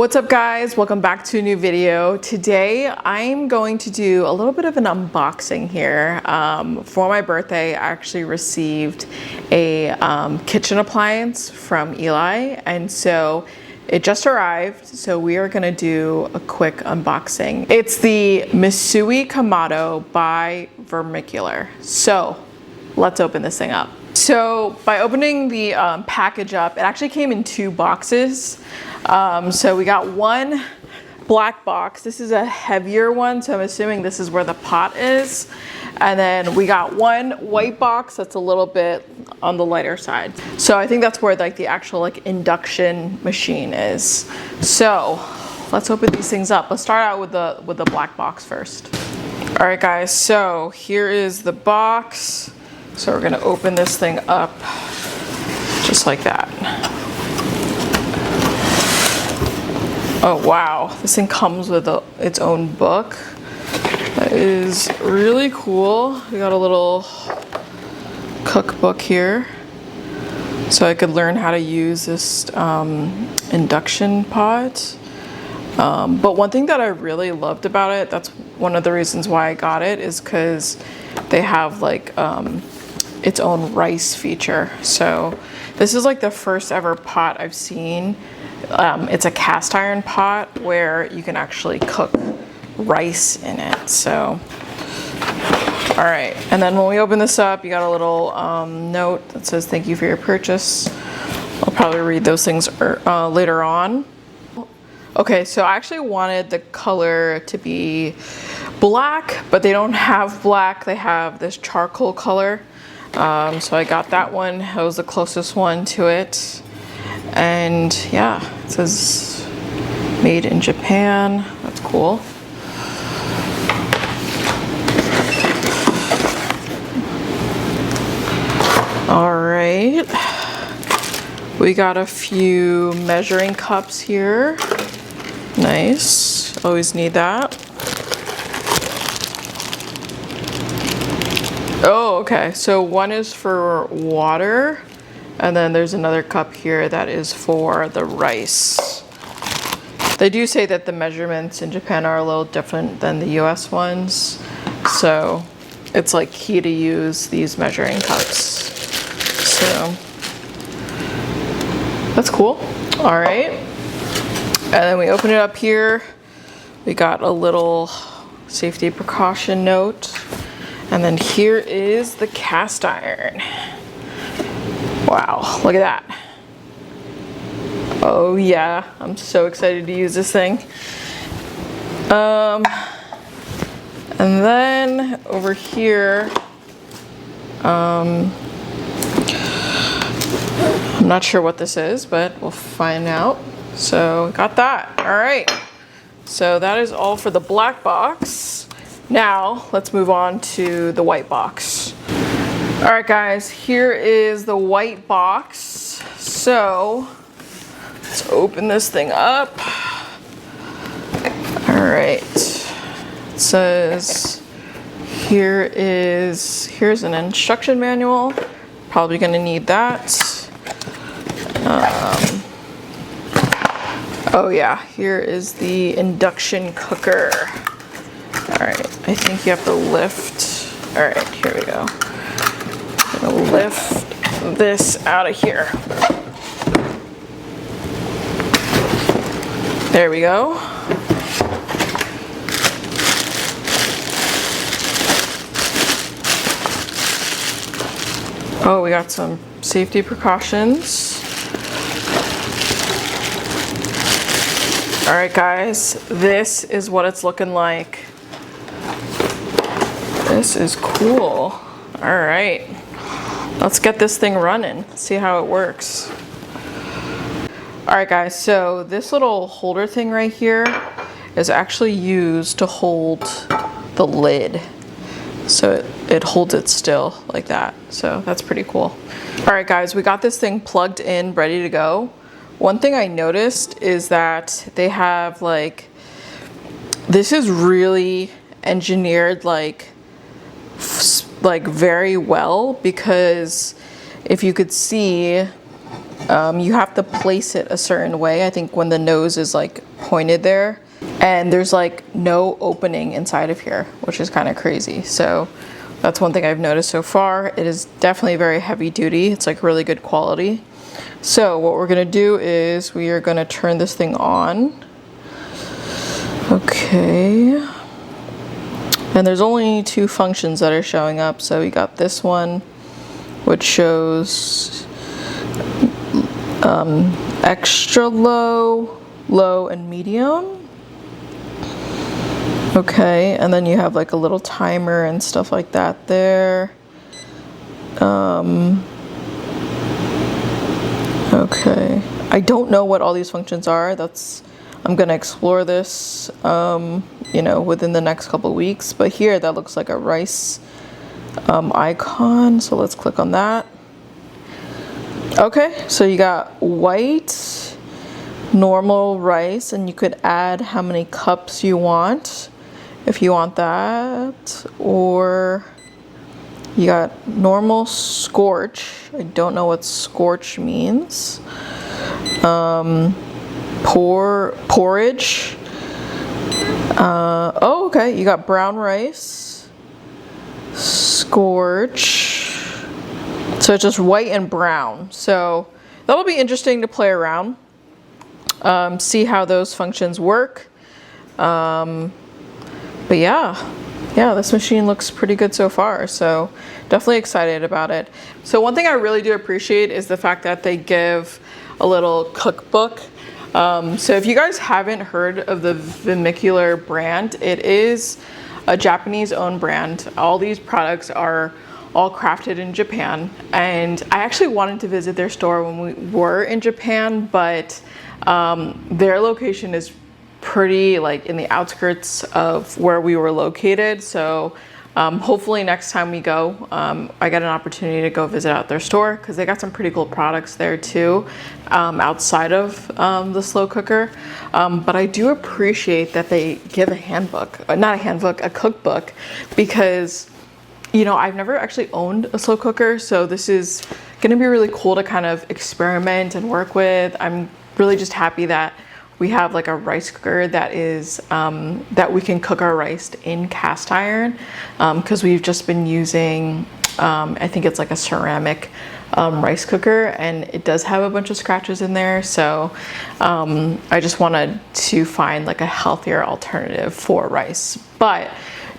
What's up guys, welcome back to a new video. Today I'm going to do a little bit of an unboxing here. For my birthday I actually received a kitchen appliance from Eli, and so it just arrived, so we are going to do a quick unboxing. It's the Musui Kamado by Vermicular. So let's open this thing up. So by opening the package up, it actually came in two boxes. So we got one black box. This is a heavier one, so I'm assuming this is where the pot is. And then we got one white box that's a little bit on the lighter side. So I think that's where like the actual like induction machine is. So let's open these things up. Let's start out with the black box first. All right guys, so here is the box. So we're gonna open this thing up just like that. Oh wow, this thing comes with its own book. That is really cool. We got a little cookbook here, so I could learn how to use this induction pot. But one thing that I really loved about it, that's one of the reasons why I got it, is because they have like its own rice feature. So this is like the first ever pot I've seen. It's a cast iron pot where you can actually cook rice in it. So, all right. And then when we open this up, you got a little note that says, "Thank you for your purchase." I'll probably read those things later on. Okay, so I actually wanted the color to be black, but they don't have black. They have this charcoal color. So I got that one. That was the closest one to it. And yeah, it says made in Japan. That's cool. All right. We got a few measuring cups here. Nice. Always need that. Oh, okay. So one is for water, and then there's another cup here that is for the rice. They do say that the measurements in Japan are a little different than the US ones, so it's like key to use these measuring cups. So that's cool. All right. And then we open it up here. We got a little safety precaution note. And then here is the cast iron. Wow, look at that. Oh yeah, I'm so excited to use this thing. And then over here, I'm not sure what this is, but we'll find out. So got that, all right. So that is all for the black box. Now let's move on to the white box. All right guys, here is the white box. So let's open this thing up. All right, it says here's an instruction manual. Probably gonna need that. Oh yeah, here is the induction cooker. All right, I think you have to lift. All right, here we go. I'm gonna lift this out of here. There we go. Oh, we got some safety precautions. All right, guys, this is what it's looking like. This is cool. All right, let's get this thing running, see how it works. All right, guys, so this little holder thing right here is actually used to hold the lid. So it holds it still like that. So that's pretty cool. All right, guys, we got this thing plugged in, ready to go. One thing I noticed is that they have like, this is really engineered like very well, because if you could see, you have to place it a certain way. I think when the nose is like pointed there, and there's like no opening inside of here, which is kind of crazy. So that's one thing I've noticed so far. It is definitely very heavy duty. It's like really good quality. So what we're gonna do is we are gonna turn this thing on. Okay. And there's only 2 functions that are showing up. So we got this one, which shows extra low, low, and medium. Okay, and then you have like a little timer and stuff like that there. Okay, I don't know what all these functions are. I'm gonna explore this, you know, within the next couple of weeks. But here, that looks like a rice icon. So let's click on that. Okay, so you got white, normal rice, and you could add how many cups you want if you want that, or you got normal scorch. I don't know what scorch means. Porridge. Oh, okay, you got brown rice, scorch. So it's just white and brown. So that'll be interesting to play around, see how those functions work. But yeah, this machine looks pretty good so far. So definitely excited about it. So one thing I really do appreciate is the fact that they give a little cookbook. So if you guys haven't heard of the Vermicular brand, it is a Japanese owned brand. All these products are all crafted in Japan. And I actually wanted to visit their store when we were in Japan, but their location is pretty like in the outskirts of where we were located. So hopefully next time we go, I get an opportunity to go visit out their store, because they got some pretty cool products there too, outside of the slow cooker. But I do appreciate that they give a handbook, not a handbook, a cookbook, because you know, I've never actually owned a slow cooker, so this is gonna be really cool to kind of experiment and work with. I'm really just happy that we have like a rice cooker that is that we can cook our rice in cast iron, because we've just been using I think it's like a ceramic rice cooker, and it does have a bunch of scratches in there. So I just wanted to find like a healthier alternative for rice. But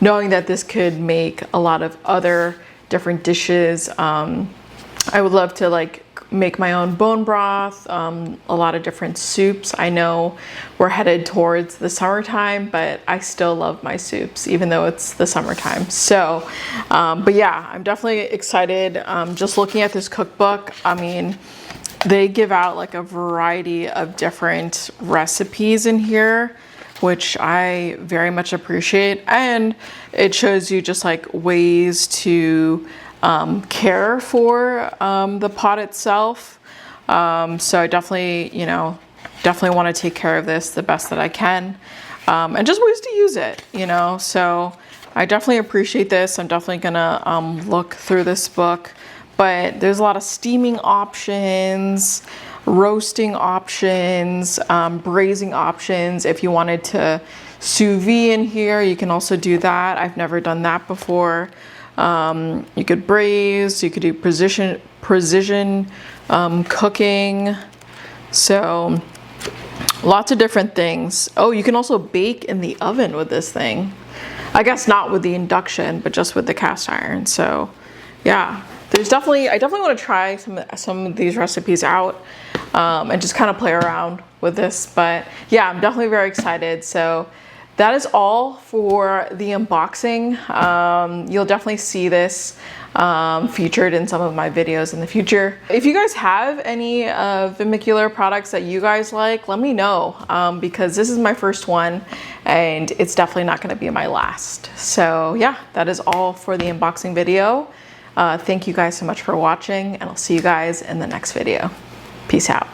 knowing that this could make a lot of other different dishes, I would love to like make my own bone broth, a lot of different soups. I know we're headed towards the summertime, but I still love my soups, even though it's the summertime. So, but yeah, I'm definitely excited. Just looking at this cookbook, I mean, they give out like a variety of different recipes in here, which I very much appreciate. And it shows you just like ways to care for the pot itself. So I definitely, you know, definitely want to take care of this the best that I can, and just ways to use it, you know. So I definitely appreciate this. I'm definitely gonna look through this book, but there's a lot of steaming options, roasting options, braising options. If you wanted to sous vide in here, you can also do that. I've never done that before. You could braise, you could do precision cooking. So lots of different things. Oh, you can also bake in the oven with this thing. I guess not with the induction, but just with the cast iron. So yeah, I definitely want to try some of these recipes out, and just kind of play around with this. But yeah, I'm definitely very excited. So that is all for the unboxing. You'll definitely see this featured in some of my videos in the future. If you guys have any Vermicular products that you guys like, let me know, because this is my first one and it's definitely not going to be my last. So yeah, that is all for the unboxing video. Thank you guys so much for watching, and I'll see you guys in the next video. Peace out.